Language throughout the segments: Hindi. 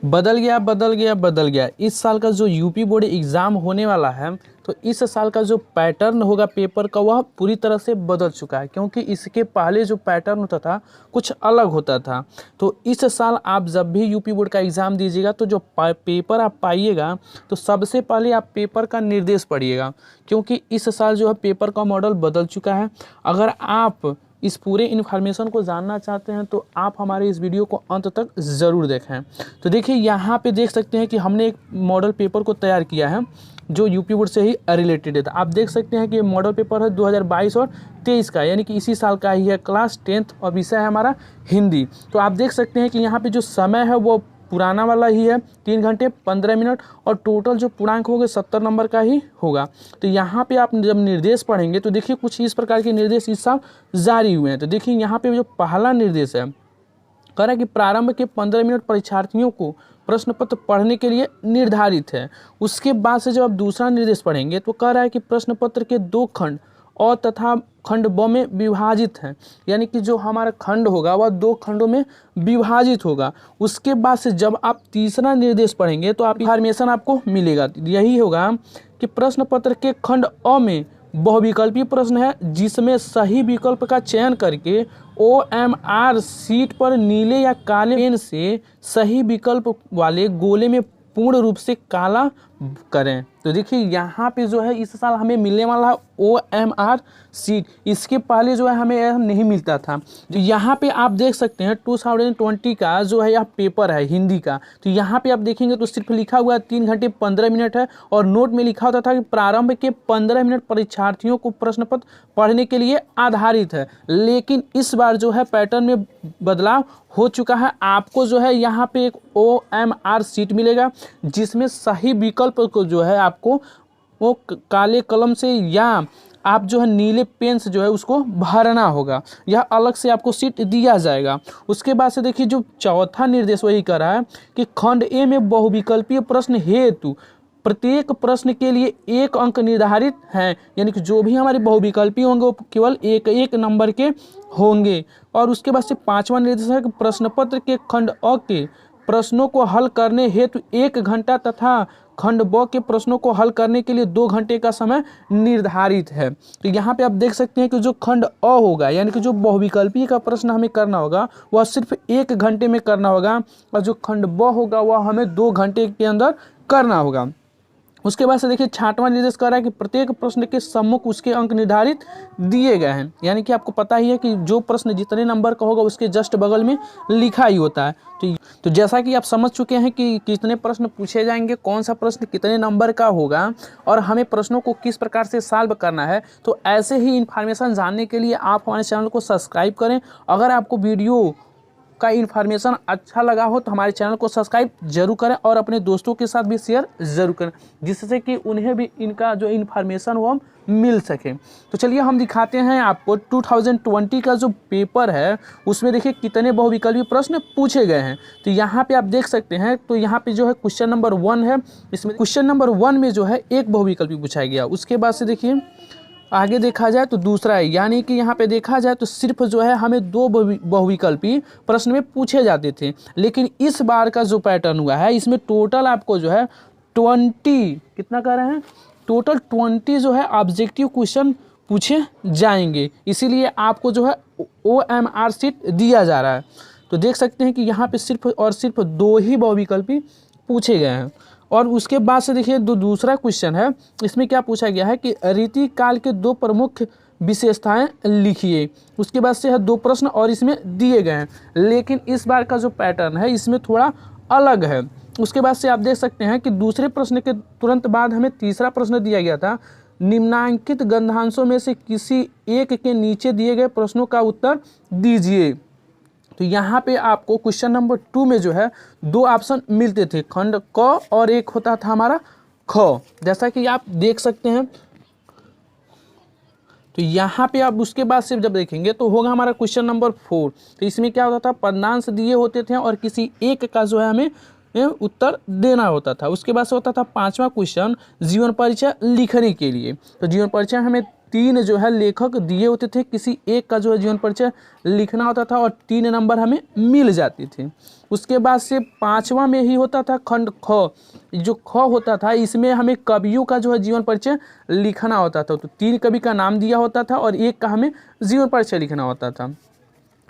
बदल गया बदल गया बदल गया। इस साल का जो यूपी बोर्ड एग्ज़ाम होने वाला है, तो इस साल का जो पैटर्न होगा पेपर का वह पूरी तरह से बदल चुका है, क्योंकि इसके पहले जो पैटर्न होता था कुछ अलग होता था। तो इस साल आप जब भी यूपी बोर्ड का एग्ज़ाम दीजिएगा तो जो पेपर आप पाइएगा तो सबसे पहले आप पेपर का निर्देश पढ़िएगा, क्योंकि इस साल जो है पेपर का मॉडल बदल चुका है। अगर आप इस पूरे इन्फॉर्मेशन को जानना चाहते हैं तो आप हमारे इस वीडियो को अंत तक ज़रूर देखें। तो देखिए यहाँ पे देख सकते हैं कि हमने एक मॉडल पेपर को तैयार किया है जो यूपी बोर्ड से ही रिलेटेड है। तो आप देख सकते हैं कि ये मॉडल पेपर है 2022 और 23 का, यानी कि इसी साल का ही है। क्लास 10th और विषय है हमारा हिंदी। तो आप देख सकते हैं कि यहाँ पे जो समय है वो पुराना वाला ही है, 3 घंटे 15 मिनट, और टोटल जो पूर्णांक होगा 70 नंबर का ही होगा। तो यहाँ पे आप जब निर्देश पढ़ेंगे तो देखिए कुछ इस प्रकार के निर्देश इस साल जारी हुए हैं। तो देखिए यहाँ पे जो पहला निर्देश है, कह रहा है कि प्रारंभ के 15 मिनट परीक्षार्थियों को प्रश्न पत्र पढ़ने के लिए निर्धारित है। उसके बाद से जब आप दूसरा निर्देश पढ़ेंगे तो कह रहा है कि प्रश्न पत्र के 2 खंड और तथा खंड ब में विभाजित हैं, यानी कि जो हमारा खंड होगा वह 2 खंडों में विभाजित होगा। उसके बाद से जब आप तीसरा निर्देश पढ़ेंगे तो आप इन्फॉर्मेशन आपको मिलेगा, यही होगा कि प्रश्न पत्र के खंड अ में बहुविकल्पीय प्रश्न है, जिसमें सही विकल्प का चयन करके OMR शीट पर नीले या काले पेन से सही विकल्प वाले गोले में पूर्ण रूप से काला करें। तो देखिए यहाँ पे जो है इस साल हमें मिलने वाला है OMR शीट। इसके पहले जो है हमें यह नहीं मिलता था। तो यहाँ पे आप देख सकते हैं 2020 का जो है यह पेपर है हिंदी का। तो यहाँ पे आप देखेंगे तो सिर्फ लिखा हुआ 3 घंटे 15 मिनट है, और नोट में लिखा होता था कि प्रारंभ के 15 मिनट परीक्षार्थियों को प्रश्न पत्र पढ़ने के लिए आधारित है। लेकिन इस बार जो है पैटर्न में बदलाव हो चुका है। आपको जो है यहाँ पे एक OMR शीट मिलेगा, जिसमें सही विकल्प को जो है आपको वो काले कलम से या आप जो है नीले पेन से जो है उसको भरना होगा। यह अलग से आपको शीट दिया जाएगा। उसके बाद से देखिए जो चौथा निर्देश वही कर रहा है कि खंड ए में बहुविकल्पीय प्रश्न हेतु प्रत्येक प्रश्न के लिए 1 अंक निर्धारित हैं, यानी कि जो भी हमारे बहुविकल्पीय होंगे वो केवल 1 नंबर के होंगे। और उसके बाद से 5वां निर्देश है कि प्रश्न पत्र के खंड अ के प्रश्नों को हल करने हेतु 1 घंटा तथा खंड ब के प्रश्नों को हल करने के लिए 2 घंटे का समय निर्धारित है। तो यहाँ पे आप देख सकते हैं कि जो खंड अ होगा, यानी कि जो बहुविकल्पीय का प्रश्न हमें करना होगा वह सिर्फ 1 घंटे में करना होगा, और जो खंड ब होगा वह हमें 2 घंटे के अंदर करना होगा। उसके बाद से देखिए 6वां निर्देश कर रहा है कि प्रत्येक प्रश्न के सम्मुख उसके अंक निर्धारित दिए गए हैं, यानी कि आपको पता ही है कि जो प्रश्न जितने नंबर का होगा उसके जस्ट बगल में लिखा ही होता है। तो जैसा कि आप समझ चुके हैं कि कितने प्रश्न पूछे जाएंगे, कौन सा प्रश्न कितने नंबर का होगा, और हमें प्रश्नों को किस प्रकार से सॉल्व करना है। तो ऐसे ही इन्फॉर्मेशन जानने के लिए आप हमारे चैनल को सब्सक्राइब करें। अगर आपको वीडियो का इन्फॉर्मेशन अच्छा लगा हो तो हमारे चैनल को सब्सक्राइब जरूर करें और अपने दोस्तों के साथ भी शेयर जरूर करें, जिससे कि उन्हें भी इनका जो इन्फॉर्मेशन वो मिल सके। तो चलिए हम दिखाते हैं आपको 2020 का जो पेपर है उसमें देखिए कितने बहुविकल्पीय प्रश्न पूछे गए हैं। तो यहाँ पे आप देख सकते हैं, तो यहाँ पे जो है क्वेश्चन नंबर 1 है। इसमें क्वेश्चन नंबर 1 में जो है 1 बहुविकल्पीय पूछा गया। उसके बाद से देखिए आगे देखा जाए तो दूसरा है, यानी कि यहाँ पे देखा जाए तो सिर्फ जो है हमें 2 बहुविकल्पी प्रश्न में पूछे जाते थे। लेकिन इस बार का जो पैटर्न हुआ है इसमें टोटल आपको जो है 20 कितना कर रहे हैं, टोटल 20 जो है ऑब्जेक्टिव क्वेश्चन पूछे जाएंगे। इसीलिए आपको जो है OMR शीट दिया जा रहा है। तो देख सकते हैं कि यहाँ पे सिर्फ और सिर्फ 2 ही बहुविकल्पी पूछे गए हैं। और उसके बाद से देखिए दूसरा क्वेश्चन है, इसमें क्या पूछा गया है कि रीति काल के 2 प्रमुख विशेषताएं लिखिए। उसके बाद से है 2 प्रश्न और इसमें दिए गए हैं, लेकिन इस बार का जो पैटर्न है इसमें थोड़ा अलग है। उसके बाद से आप देख सकते हैं कि दूसरे प्रश्न के तुरंत बाद हमें तीसरा प्रश्न दिया गया था, निम्नांकित गंधांशों में से किसी एक के नीचे दिए गए प्रश्नों का उत्तर दीजिए। तो यहाँ पे आपको क्वेश्चन नंबर 2 में जो है 2 ऑप्शन मिलते थे, खंड क और एक होता था हमारा ख, जैसा कि आप देख सकते हैं। तो यहाँ पे आप उसके बाद से जब देखेंगे तो होगा हमारा क्वेश्चन नंबर 4। तो इसमें क्या होता था, पदांश दिए होते थे और किसी एक का जो है हमें उत्तर देना होता था। उसके बाद से होता था 5वां क्वेश्चन जीवन परिचय लिखने के लिए। तो जीवन परिचय हमें 3 जो है लेखक दिए होते थे, किसी एक का जो है जीवन परिचय लिखना होता था और 3 नंबर हमें मिल जाती थी। उसके बाद से 5वां में ही होता था खंड ख। जो ख होता था इसमें हमें कवियों का जो है जीवन परिचय लिखना होता था। तो 3 कवि का नाम दिया होता था और एक का हमें जीवन परिचय लिखना होता था।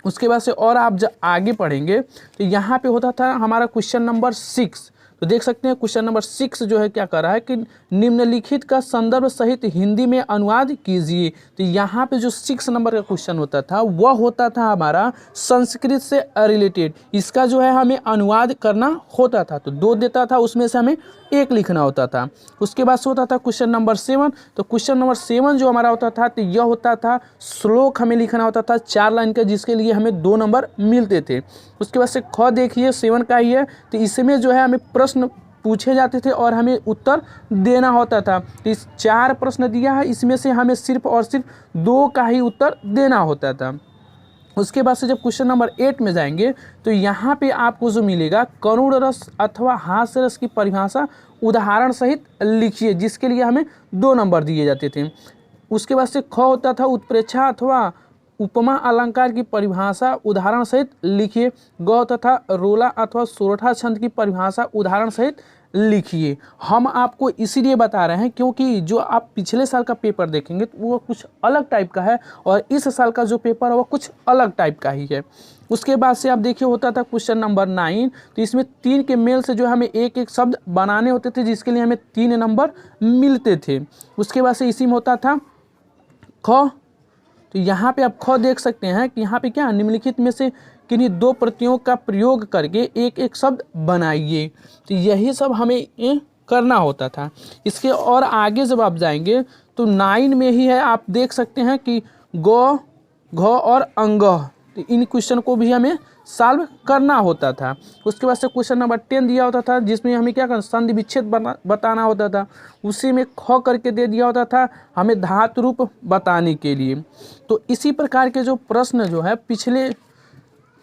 उसके बाद से और आप जब आगे पढ़ेंगे तो यहाँ पे होता था हमारा क्वेश्चन नंबर 6। तो देख सकते हैं क्वेश्चन नंबर 6 जो है क्या कर रहा है कि निम्नलिखित का संदर्भ सहित हिंदी में अनुवाद कीजिए। तो यहाँ पे जो 6 नंबर का क्वेश्चन होता था वह होता था हमारा संस्कृत से रिलेटेड। इसका जो है हमें अनुवाद करना होता था। तो 2 देता था, उसमें से हमें 1 लिखना होता था। उसके बाद से होता था क्वेश्चन नंबर 7। तो क्वेश्चन नंबर 7 जो हमारा होता था तो यह होता था श्लोक हमें लिखना होता था 4 लाइन का, जिसके लिए हमें 2 नंबर मिलते थे। उसके बाद से ख देखिए 7 का ही है। तो इसमें जो है हमें प्रश्न पूछे जाते थे और हमें उत्तर देना होता था। तो इस 4 प्रश्न दिया है, इसमें से हमें सिर्फ और सिर्फ 2 का ही उत्तर देना होता था। उसके बाद से जब क्वेश्चन नंबर 8 में जाएंगे तो यहाँ पे आपको जो मिलेगा करुण रस अथवा हास्य रस की परिभाषा उदाहरण सहित लिखिए, जिसके लिए हमें 2 नंबर दिए जाते थे। उसके बाद से ख होता था उत्प्रेक्षा अथवा उपमा अलंकार की परिभाषा उदाहरण सहित लिखिए। ग तथा रोला अथवा सोरठा छंद की परिभाषा उदाहरण सहित लिखिए। हम आपको इसीलिए बता रहे हैं क्योंकि जो आप पिछले साल का पेपर देखेंगे तो वो कुछ अलग टाइप का है और इस साल का जो पेपर है वो कुछ अलग टाइप का ही है। उसके बाद से आप देखिए होता था क्वेश्चन नंबर 9। तो इसमें 3 के मेल से जो हमें एक एक शब्द बनाने होते थे, जिसके लिए हमें 3 नंबर मिलते थे। उसके बाद से इसी में होता था ख। तो यहाँ पे आप ख देख सकते हैं कि यहाँ पे क्या निम्नलिखित में से किन्हीं 2 प्रतियों का प्रयोग करके एक एक शब्द बनाइए। तो यही सब हमें करना होता था। इसके और आगे जब आप जाएंगे तो 9 में ही है, आप देख सकते हैं कि ग, घ और अंग। तो इन क्वेश्चन को भी हमें सॉल्व करना होता था। उसके बाद से क्वेश्चन नंबर 10 दिया होता था, जिसमें हमें क्या करना संधि विच्छेद बताना होता था। उसी में ख करके दे दिया होता था हमें धातु रूप बताने के लिए। तो इसी प्रकार के जो प्रश्न जो है पिछले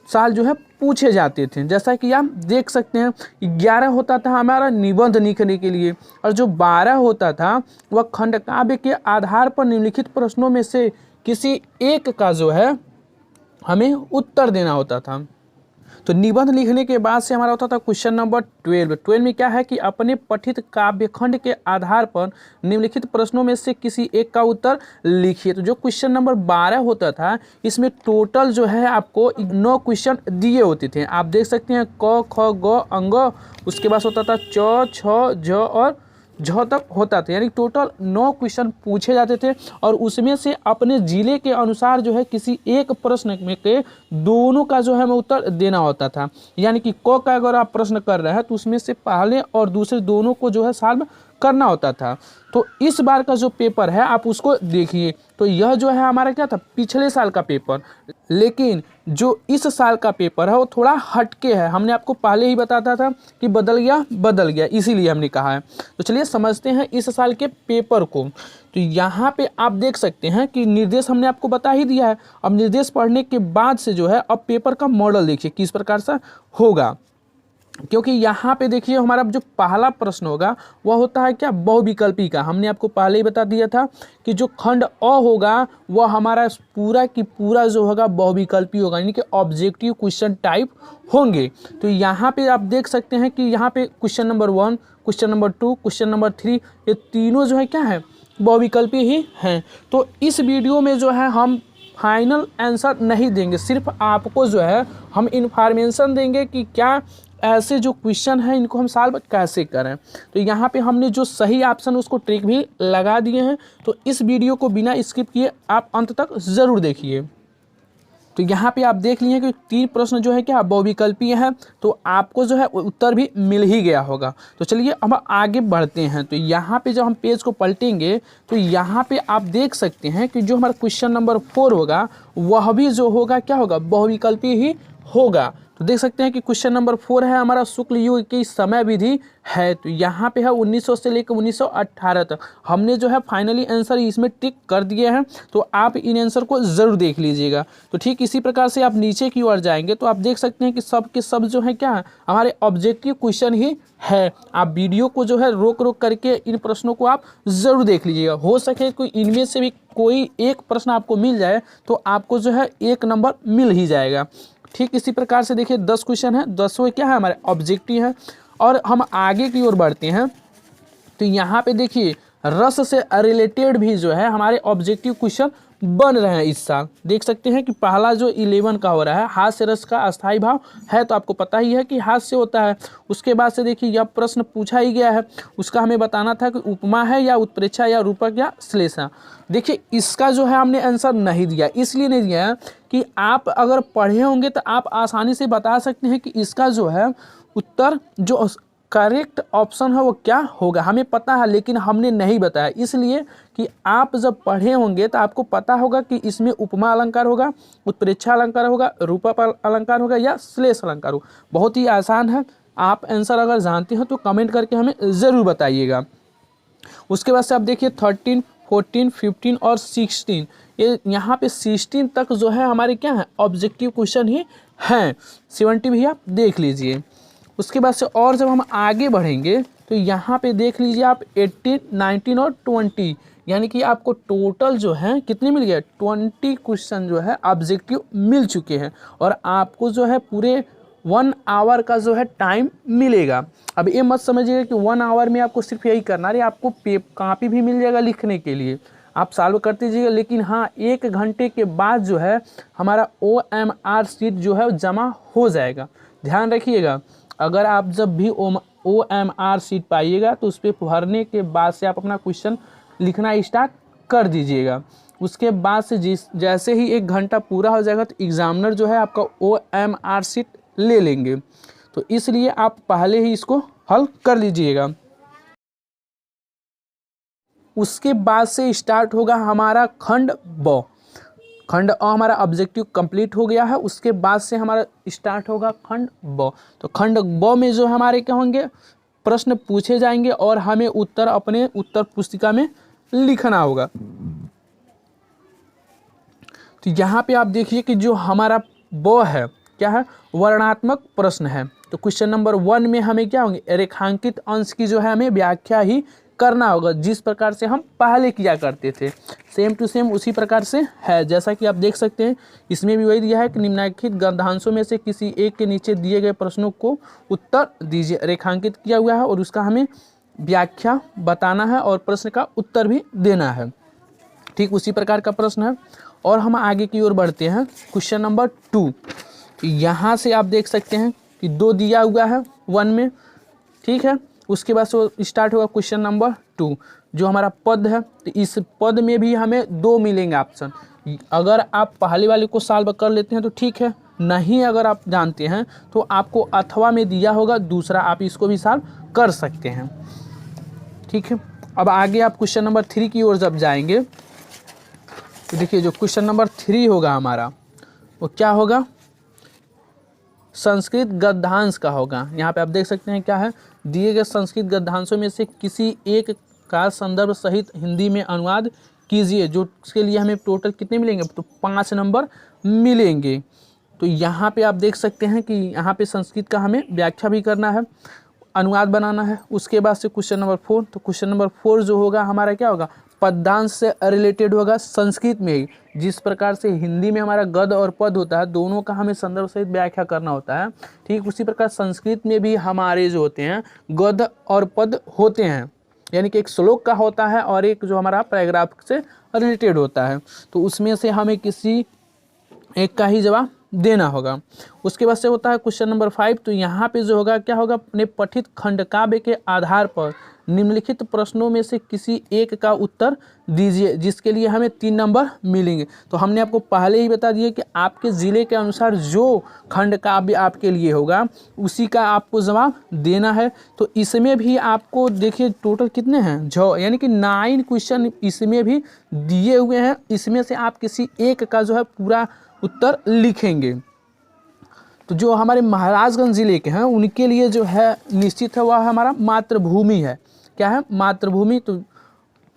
साल जो है पूछे जाते थे। जैसा कि आप देख सकते हैं 11 होता था हमारा निबंध लिखने के लिए और जो 12 होता था वह खंड काव्य के आधार पर निम्नलिखित प्रश्नों में से किसी एक का जो है हमें उत्तर देना होता था। तो निबंध लिखने के बाद से हमारा होता था क्वेश्चन नंबर 12 में क्या है कि अपने पठित काव्य खंड के आधार पर निम्नलिखित प्रश्नों में से किसी एक का उत्तर लिखिए। तो जो क्वेश्चन नंबर 12 होता था इसमें टोटल जो है आपको 9 क्वेश्चन दिए होते थे। आप देख सकते हैं क ख ग अंग, उसके बाद होता था च छ ज और झ तक होता था, यानी टोटल 9 क्वेश्चन पूछे जाते थे और उसमें से अपने जिले के अनुसार जो है किसी एक प्रश्न में के दोनों का जो है हमें उत्तर देना होता था। यानी कि क का अगर आप प्रश्न कर रहे हैं तो उसमें से पहले और दूसरे दोनों को जो है सॉल्व करना होता था। तो इस बार का जो पेपर है आप उसको देखिए। तो यह जो है हमारा क्या था पिछले साल का पेपर, लेकिन जो इस साल का पेपर है वो थोड़ा हटके है। हमने आपको पहले ही बताया था कि बदल गया, इसीलिए हमने कहा है। तो चलिए समझते हैं इस साल के पेपर को। तो यहाँ पे आप देख सकते हैं कि निर्देश हमने आपको बता ही दिया है। अब निर्देश पढ़ने के बाद से जो है अब पेपर का मॉडल देखिए किस प्रकार से होगा, क्योंकि यहाँ पे देखिए हमारा जो पहला प्रश्न होगा वह होता है क्या बहुविकल्पी का। हमने आपको पहले ही बता दिया था कि जो खंड अ होगा वह हमारा पूरा की पूरा जो होगा बहुविकल्पी होगा, यानी कि ऑब्जेक्टिव क्वेश्चन टाइप होंगे। तो यहाँ पे आप देख सकते हैं कि यहाँ पे question number 1, question number 2, question number 3 ये तीनों जो है क्या है बहुविकल्पी ही हैं। तो इस वीडियो में जो है हम फाइनल आंसर नहीं देंगे, सिर्फ आपको जो है हम इंफॉर्मेशन देंगे कि क्या ऐसे जो क्वेश्चन है इनको हम सॉल्व कैसे करें। तो यहाँ पे हमने जो सही ऑप्शन उसको ट्रिक भी लगा दिए हैं। तो इस वीडियो को बिना स्किप किए आप अंत तक ज़रूर देखिए। तो यहाँ पे आप देख लिए कि 3 प्रश्न जो है क्या बहुविकल्पीय है, तो आपको जो है उत्तर भी मिल ही गया होगा। तो चलिए हम आगे बढ़ते हैं। तो यहाँ पे जब हम पेज को पलटेंगे तो यहाँ पे आप देख सकते हैं कि जो हमारा क्वेश्चन नंबर 4 होगा वह भी जो होगा क्या होगा बहुविकल्पीय ही होगा। तो तो देख सकते हैं कि क्वेश्चन नंबर 4 है हमारा शुक्ल युग की समय विधि है। तो यहाँ पे है 1900 से लेकर 1918 तक। हमने जो है फाइनली आंसर इसमें टिक कर दिए हैं, तो आप इन आंसर को ज़रूर देख लीजिएगा। तो ठीक इसी प्रकार से आप नीचे की ओर जाएंगे तो आप देख सकते हैं कि सब के सब जो है क्या है, हमारे ऑब्जेक्टिव क्वेश्चन ही है। आप वीडियो को जो है रोक रोक करके इन प्रश्नों को आप ज़रूर देख लीजिएगा। हो सके कोई इनमें से भी कोई एक प्रश्न आपको मिल जाए तो आपको जो है 1 नंबर मिल ही जाएगा। ठीक इसी प्रकार से देखिए 10 क्वेश्चन है, 10वें क्या है हमारे ऑब्जेक्टिव है। और हम आगे की ओर बढ़ते हैं तो यहाँ पे देखिए रस से रिलेटेड भी जो है हमारे ऑब्जेक्टिव क्वेश्चन बन रहे हैं इस साल। देख सकते हैं कि पहला जो 11 का हो रहा है हास्य रस का अस्थायी भाव है, तो आपको पता ही है कि हास्य होता है। उसके बाद से देखिए यह प्रश्न पूछा ही गया है, उसका हमें बताना था कि उपमा है या उत्प्रेक्षा या रूपक या श्लेषा। देखिए इसका जो है हमने आंसर नहीं दिया, इसलिए नहीं दिया है कि आप अगर पढ़े होंगे तो आप आसानी से बता सकते हैं कि इसका जो है उत्तर जो करेक्ट ऑप्शन है वो क्या होगा। हमें पता है लेकिन हमने नहीं बताया, इसलिए कि आप जब पढ़े होंगे तो आपको पता होगा कि इसमें उपमा अलंकार होगा, उत्प्रेक्षा अलंकार होगा, रूपक अलंकार होगा या श्लेष अलंकार होगा। बहुत ही आसान है, आप आंसर अगर जानते हैं तो कमेंट करके हमें ज़रूर बताइएगा। उसके बाद से आप देखिए 13, 14, 15 और 16, ये यहाँ पे 16 तक जो है हमारे क्या है ऑब्जेक्टिव क्वेश्चन ही हैं। 70 भी आप देख लीजिए। उसके बाद से और जब हम आगे बढ़ेंगे तो यहाँ पे देख लीजिए आप 18, 19 और 20, यानी कि आपको टोटल जो है कितने मिल गए 20 क्वेश्चन जो है ऑब्जेक्टिव मिल चुके हैं। और आपको जो है पूरे 1 आवर का जो है टाइम मिलेगा। अब ये मत समझिएगा कि 1 आवर में आपको सिर्फ यही करना है, आपको कॉपी भी मिल जाएगा लिखने के लिए, आप सॉल्व करते जाइएगा। लेकिन हाँ 1 घंटे के बाद जो है हमारा OMR शीट जो है जमा हो जाएगा। ध्यान रखिएगा, अगर आप जब भी OMR शीट पाइएगा तो उस पर भरने के बाद से आप अपना क्वेश्चन लिखना स्टार्ट कर दीजिएगा। उसके बाद से जैसे ही 1 घंटा पूरा हो जाएगा तो एग्जामिनर जो है आपका OMR शीट ले लेंगे, तो इसलिए आप पहले ही इसको हल कर लीजिएगा। उसके बाद से स्टार्ट होगा हमारा खंड ब। खंड अ हमारा ऑब्जेक्टिव कंप्लीट हो गया है। उसके बाद से हमारा स्टार्ट होगा खंड ब। तो खंड ब में जो हमारे क्या होंगे प्रश्न पूछे जाएंगे और हमें उत्तर अपने उत्तर पुस्तिका में लिखना होगा। तो यहाँ पे आप देखिए कि जो हमारा ब है क्या है वर्णात्मक प्रश्न है। तो क्वेश्चन नंबर 1 में हमें क्या होंगे रेखांकित अंश की जो है हमें व्याख्या ही करना होगा, जिस प्रकार से हम पहले किया करते थे सेम टू सेम उसी प्रकार से है। जैसा कि आप देख सकते हैं इसमें भी वही दिया है कि निम्नलिखित गद्यांशों में से किसी एक के नीचे दिए गए प्रश्नों को उत्तर दीजिए। रेखांकित किया हुआ है और उसका हमें व्याख्या बताना है और प्रश्न का उत्तर भी देना है। ठीक उसी प्रकार का प्रश्न है। और हम आगे की ओर बढ़ते हैं क्वेश्चन नंबर 2। यहाँ से आप देख सकते हैं कि 2 दिया हुआ है 1 में, ठीक है। उसके बाद से स्टार्ट होगा क्वेश्चन नंबर 2 जो हमारा पद है। तो इस पद में भी हमें 2 मिलेंगे ऑप्शन। अगर आप पहले वाले को सॉल्व कर लेते हैं तो ठीक है, नहीं अगर आप जानते हैं तो आपको अथवा में दिया होगा दूसरा, आप इसको भी सॉल्व कर सकते हैं, ठीक है। अब आगे आप क्वेश्चन नंबर 3 की ओर जब जाएंगे तो देखिए जो क्वेश्चन नंबर 3 होगा हमारा वो क्या होगा संस्कृत गद्यांश का होगा। यहाँ पे आप देख सकते हैं क्या है दिए गए संस्कृत गद्यांशों में से किसी एक का संदर्भ सहित हिंदी में अनुवाद कीजिए, जो उसके लिए हमें टोटल कितने मिलेंगे तो 5 नंबर मिलेंगे। तो यहाँ पे आप देख सकते हैं कि यहाँ पे संस्कृत का हमें व्याख्या भी करना है, अनुवाद बनाना है। उसके बाद से क्वेश्चन नंबर 4, तो क्वेश्चन नंबर 4 जो होगा हमारा क्या होगा पद्यांश से रिलेटेड होगा संस्कृत में ही। जिस प्रकार से हिंदी में हमारा गद्य और पद होता है दोनों का हमें संदर्भ सहित व्याख्या करना होता है, ठीक उसी प्रकार संस्कृत में भी हमारे जो होते हैं गद्य और पद होते हैं, यानी कि एक श्लोक का होता है और एक जो हमारा पैराग्राफ से रिलेटेड होता है। तो उसमें से हमें किसी एक का ही जवाब देना होगा। उसके बाद से होता है क्वेश्चन नंबर 5। तो यहाँ पे जो होगा क्या होगा अपने पठित खंड काव्य के आधार पर निम्नलिखित प्रश्नों में से किसी एक का उत्तर दीजिए, जिसके लिए हमें 3 नंबर मिलेंगे। तो हमने आपको पहले ही बता दिया कि आपके ज़िले के अनुसार जो खंड काव्य आपके लिए होगा उसी का आपको जवाब देना है। तो इसमें भी आपको देखिए टोटल कितने हैं यानी कि 9 क्वेश्चन इसमें भी दिए हुए हैं। इसमें से आप किसी एक का जो है पूरा उत्तर लिखेंगे। तो तो जो हमारे महाराजगंज ज़िले के हैं उनके लिए जो है निश्चित है वह हमारा मातृभूमि है। क्या है? मातृभूमि। तो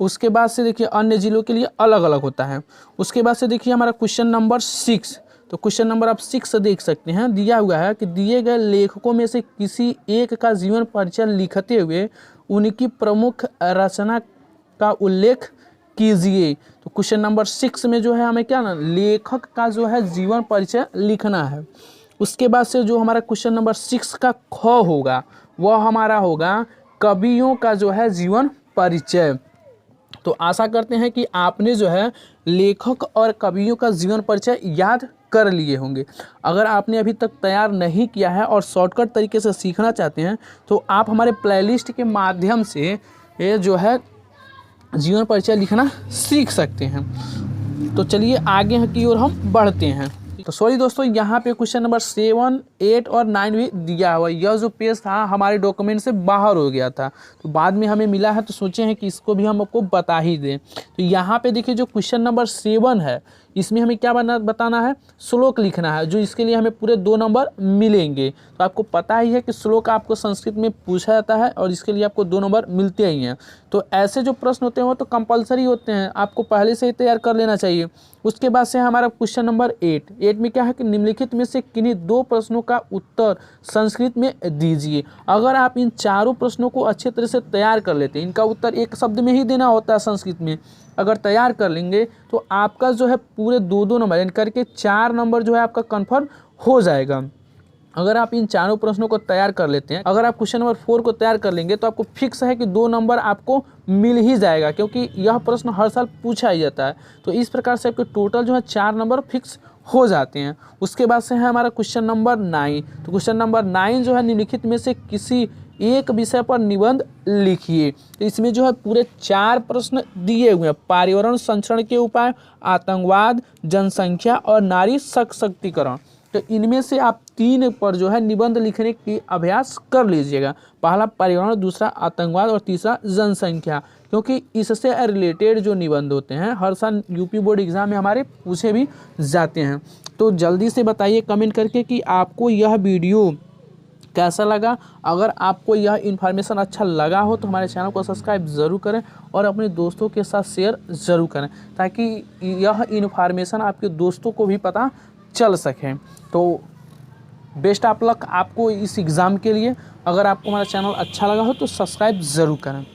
उसके बाद से देखिए अन्य ज़िलों के लिए अलग अलग होता है। उसके बाद से देखिए हमारा क्वेश्चन नंबर 6। तो क्वेश्चन नंबर आप 6 देख सकते हैं, दिया हुआ है कि दिए गए लेखकों में से किसी एक का जीवन परिचय लिखते हुए उनकी प्रमुख रचना का उल्लेख कीजिए। तो क्वेश्चन नंबर 6 में जो है हमें क्या ना, लेखक का जो है जीवन परिचय लिखना है। उसके बाद से जो हमारा क्वेश्चन नंबर 6 का ख होगा वह हमारा होगा कवियों का जो है जीवन परिचय। तो आशा करते हैं कि आपने जो है लेखक और कवियों का जीवन परिचय याद कर लिए होंगे। अगर आपने अभी तक तैयार नहीं किया है और शॉर्टकट तरीके से सीखना चाहते हैं तो आप हमारे प्लेलिस्ट के माध्यम से ये जो है जीवन परिचय लिखना सीख सकते हैं। तो चलिए आगे की ओर हम बढ़ते हैं। तो सॉरी दोस्तों, यहाँ पे क्वेश्चन नंबर 7, 8 और 9 भी दिया हुआ। यह जो पेज था हमारे डॉक्यूमेंट से बाहर हो गया था, तो बाद में हमें मिला है, तो सोचे हैं कि इसको भी हम आपको बता ही दें। तो यहाँ पे देखिए जो क्वेश्चन नंबर 7 है इसमें हमें क्या बताना है, श्लोक लिखना है, जो इसके लिए हमें पूरे 2 नंबर मिलेंगे। तो आपको पता ही है कि श्लोक आपको संस्कृत में पूछा जाता है और इसके लिए आपको 2 नंबर मिलते ही हैं। तो ऐसे जो प्रश्न होते हैं वो तो कंपलसरी होते हैं, आपको पहले से ही तैयार कर लेना चाहिए। उसके बाद से हमारा क्वेश्चन नंबर 8 में क्या है कि निम्नलिखित में से किन्हीं 2 प्रश्नों का उत्तर संस्कृत में दीजिए। अगर आप इन चारों प्रश्नों को अच्छे तरह से तैयार कर लेते हैं, इनका उत्तर एक शब्द में ही देना होता है संस्कृत में, अगर तैयार कर लेंगे तो आपका जो है पूरे 2-2 नंबर यानी करके 4 नंबर जो है आपका कन्फर्म हो जाएगा। अगर आप इन चारों प्रश्नों को तैयार कर लेते हैं, अगर आप क्वेश्चन नंबर 4 को तैयार कर लेंगे तो आपको फिक्स है कि 2 नंबर आपको मिल ही जाएगा, क्योंकि यह प्रश्न हर साल पूछा ही जाता है। तो इस प्रकार से आपके टोटल जो है 4 नंबर फिक्स हो जाते हैं। उसके बाद से है हमारा क्वेश्चन नंबर 9। तो क्वेश्चन नंबर 9 जो है निम्नलिखित में से किसी एक विषय पर निबंध लिखिए। तो इसमें जो है पूरे 4 प्रश्न दिए हुए हैं, पर्यावरण संरक्षण के उपाय, आतंकवाद, जनसंख्या और नारी सशक्तिकरण। तो इनमें से आप 3 पर जो है निबंध लिखने की अभ्यास कर लीजिएगा। पहला पर्यावरण, दूसरा आतंकवाद और तीसरा जनसंख्या, क्योंकि इससे रिलेटेड जो निबंध होते हैं हर साल यूपी बोर्ड एग्जाम में हमारे पूछे भी जाते हैं। तो जल्दी से बताइए कमेंट करके कि आपको यह वीडियो कैसा लगा। अगर आपको यह इन्फॉर्मेशन अच्छा लगा हो तो हमारे चैनल को सब्सक्राइब ज़रूर करें और अपने दोस्तों के साथ शेयर ज़रूर करें, ताकि यह इन्फॉर्मेशन आपके दोस्तों को भी पता चल सके। तो बेस्ट ऑफ लक आपको इस एग्ज़ाम के लिए। अगर आपको हमारा चैनल अच्छा लगा हो तो सब्सक्राइब ज़रूर करें।